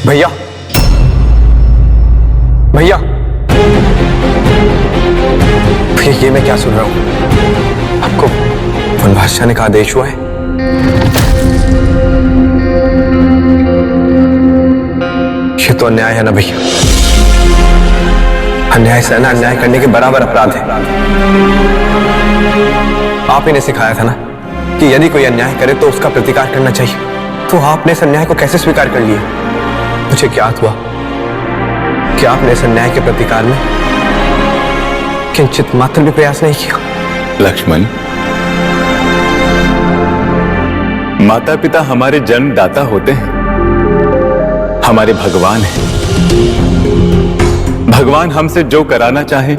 भैया भैया भैया, ये मैं क्या सुन रहा हूं? आपको वनवास जाने का आदेश हुआ है? ये तो अन्याय है ना भैया। अन्याय सहना अन्याय करने के बराबर अपराध है। आप ही ने सिखाया था ना कि यदि कोई अन्याय करे तो उसका प्रतिकार करना चाहिए। तो आपने इस अन्याय को कैसे स्वीकार कर लिया? मुझे ज्ञात हुआ कि आपने इस अन्याय के प्रतिकार में किंचित मात्र भी प्रयास नहीं किया। लक्ष्मण, माता पिता हमारे जन्मदाता होते हैं, हमारे भगवान हैं। भगवान हमसे जो कराना चाहे,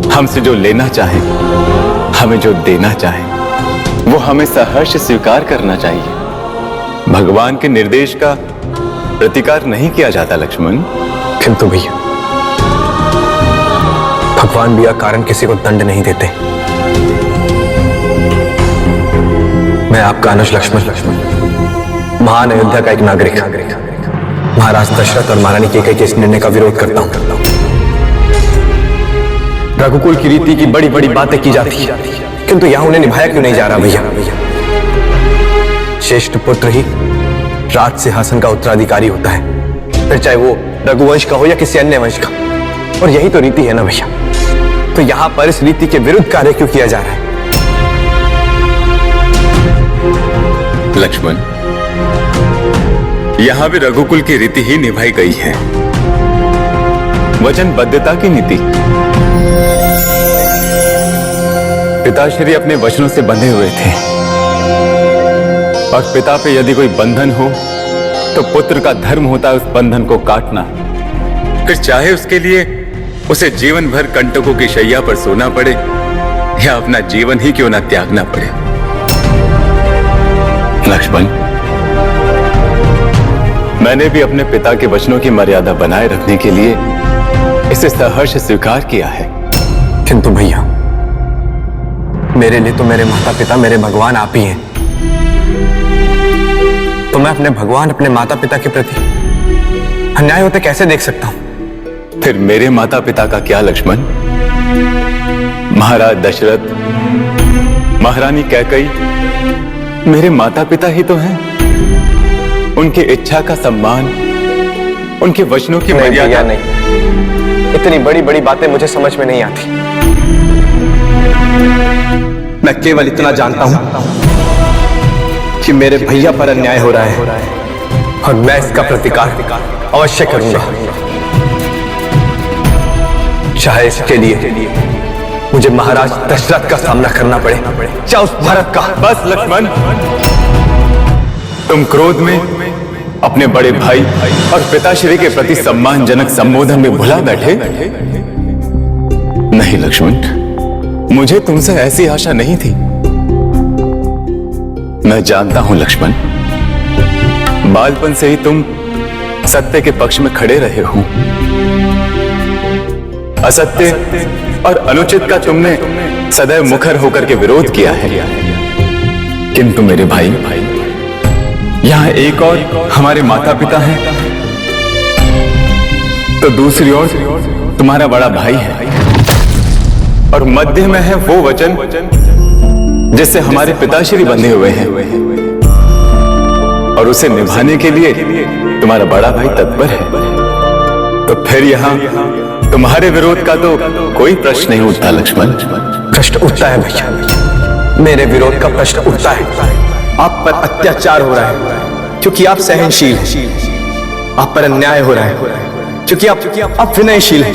हमसे जो लेना चाहे, हमें जो देना चाहे, वो हमें सहर्ष स्वीकार करना चाहिए। भगवान के निर्देश का प्रतिकार नहीं किया जाता लक्ष्मण। किंतु भैया, भगवान भी अकारण किसी को दंड नहीं देते। मैं आपका अनुज लक्ष्मण, महान अयोध्या का एक नागरिक, महाराज दशरथ और महारानी कैकेयी के इस निर्णय का विरोध करता हूं। रघुकुल की रीति की बड़ी बड़ी बातें की जाती है, किंतु यहां उन्हें निभाया क्यों नहीं जा रहा भैया? श्रेष्ठ पुत्र ही राज सिंहासन का उत्तराधिकारी होता है, फिर चाहे वो रघुवंश का हो या किसी अन्य वंश का। और यही तो रीति है ना भैया। तो यहां पर इस रीति के विरुद्ध कार्य क्यों किया जा रहा है? लक्ष्मण, यहां भी रघुकुल की रीति ही निभाई गई है, वचनबद्धता की नीति। पिताश्री अपने वचनों से बंधे हुए थे, और पिता पे यदि कोई बंधन हो तो पुत्र का धर्म होता है उस बंधन को काटना, फिर चाहे उसके लिए उसे जीवन भर कंटकों की शैया पर सोना पड़े या अपना जीवन ही क्यों ना त्यागना पड़े। लक्ष्मण, मैंने भी अपने पिता के वचनों की मर्यादा बनाए रखने के लिए इसे सहर्ष स्वीकार किया है। किंतु भैया, मेरे लिए तो मेरे माता पिता, मेरे भगवान आप ही हैं। तो मैं अपने भगवान, अपने माता पिता के प्रति अन्याय होते कैसे देख सकता हूं? फिर मेरे माता पिता का क्या लक्ष्मण? महाराज दशरथ, महारानी कैकेयी मेरे माता पिता ही तो हैं। उनकी इच्छा का सम्मान, उनके वचनों की मर्यादा नहीं। इतनी बड़ी बड़ी बातें मुझे समझ में नहीं आती। मैं केवल इतना जानता हूं कि मेरे भैया पर अन्याय हो रहा है, और मैं इसका प्रतिकार अवश्य करूंगा, चाहे इसके लिए मुझे महाराज दशरथ का सामना करना पड़े, चाहे उस भरत का। बस लक्ष्मण, तुम क्रोध में अपने बड़े भाई और पिताश्री के प्रति सम्मानजनक संबोधन में भुला बैठे। नहीं लक्ष्मण, मुझे तुमसे ऐसी आशा नहीं थी। मैं जानता हूं लक्ष्मण, बालपन से ही तुम सत्य के पक्ष में खड़े रहे हो। असत्य और अनुचित का तुमने सदैव मुखर होकर के विरोध किया है। किंतु मेरे भाई, यहां एक और हमारे माता पिता हैं, तो दूसरी ओर तुम्हारा बड़ा भाई है, और मध्य में है वो वचन जिससे हमारे पिताश्री बंधे हुए हैं, और उसे निभाने के लिए तुम्हारा बड़ा भाई तत्पर है। तो फिर यहां तुम्हारे विरोध का तो कोई प्रश्न नहीं उठता लक्ष्मण। प्रश्न उठता है भैया, मेरे विरोध का प्रश्न उठता है। आप पर अत्याचार हो रहा है क्योंकि आप सहनशील हैं। आप पर अन्याय हो रहा है क्योंकि आप विनयशील हैं।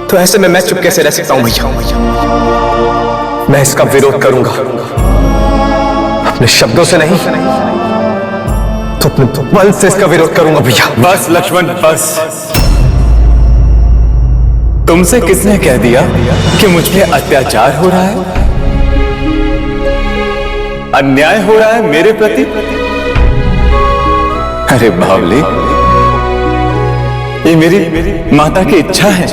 तो ऐसे में मैं चुप कैसे रह सकता हूं भैया? मैं इसका विरोध करूंगा, अपने शब्दों से नहीं तो अपने बल से इसका विरोध करूंगा भैया। बस लक्ष्मण, बस। तुमसे किसने कह दिया कि मुझ पे अत्याचार हो रहा है, अन्याय हो रहा है मेरे प्रति? अरे बावले, ये मेरी माता की इच्छा है,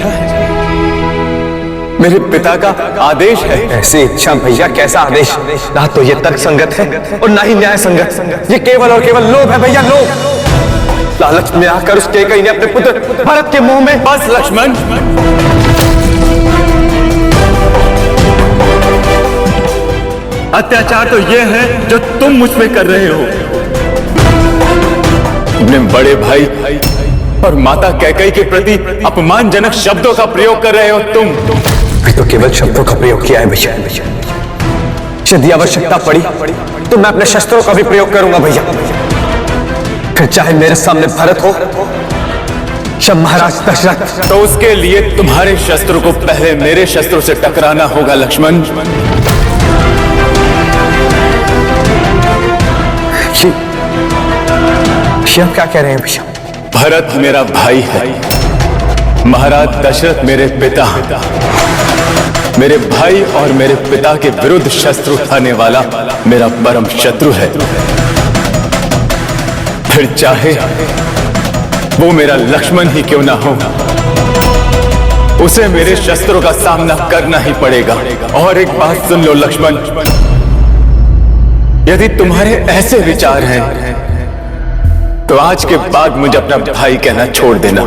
मेरे पिता का आदेश है। ऐसी इच्छा भैया, कैसा आदेश? ना तो ये तर्क संगत है और ना ही न्याय संगत। ये केवल और केवल लोभ है भैया, लोभ। लालच में आकर उस कैकेयी ने अपने पुत्र भरत के मुंह में। बस लक्ष्मण, अत्याचार तो यह है जो तुम मुझ पे कर रहे हो। अपने बड़े भाई और माता कैकेयी के प्रति अपमानजनक शब्दों का प्रयोग कर रहे हो तुम। मैं तो केवल शब्दों का प्रयोग किया है भैया। यदि आवश्यकता पड़ी तो मैं अपने शस्त्रों का भी प्रयोग करूंगा भैया। फिर चाहे मेरे सामने भरत हो या महाराज दशरथ। तो उसके लिए तुम्हारे शस्त्रों को पहले मेरे शस्त्रों से टकराना होगा लक्ष्मण। ये आप क्या कह रहे हैं भैया? भरत मेरा भाई है, महाराज दशरथ मेरे पिता। मेरे भाई और मेरे पिता के विरुद्ध शस्त्र उठाने वाला मेरा परम शत्रु है। फिर चाहे वो मेरा लक्ष्मण ही क्यों ना हो, उसे मेरे शस्त्रों का सामना करना ही पड़ेगा। और एक बात सुन लो लक्ष्मण, यदि तुम्हारे ऐसे विचार हैं तो आज के बाद मुझे अपना भाई कहना छोड़ देना।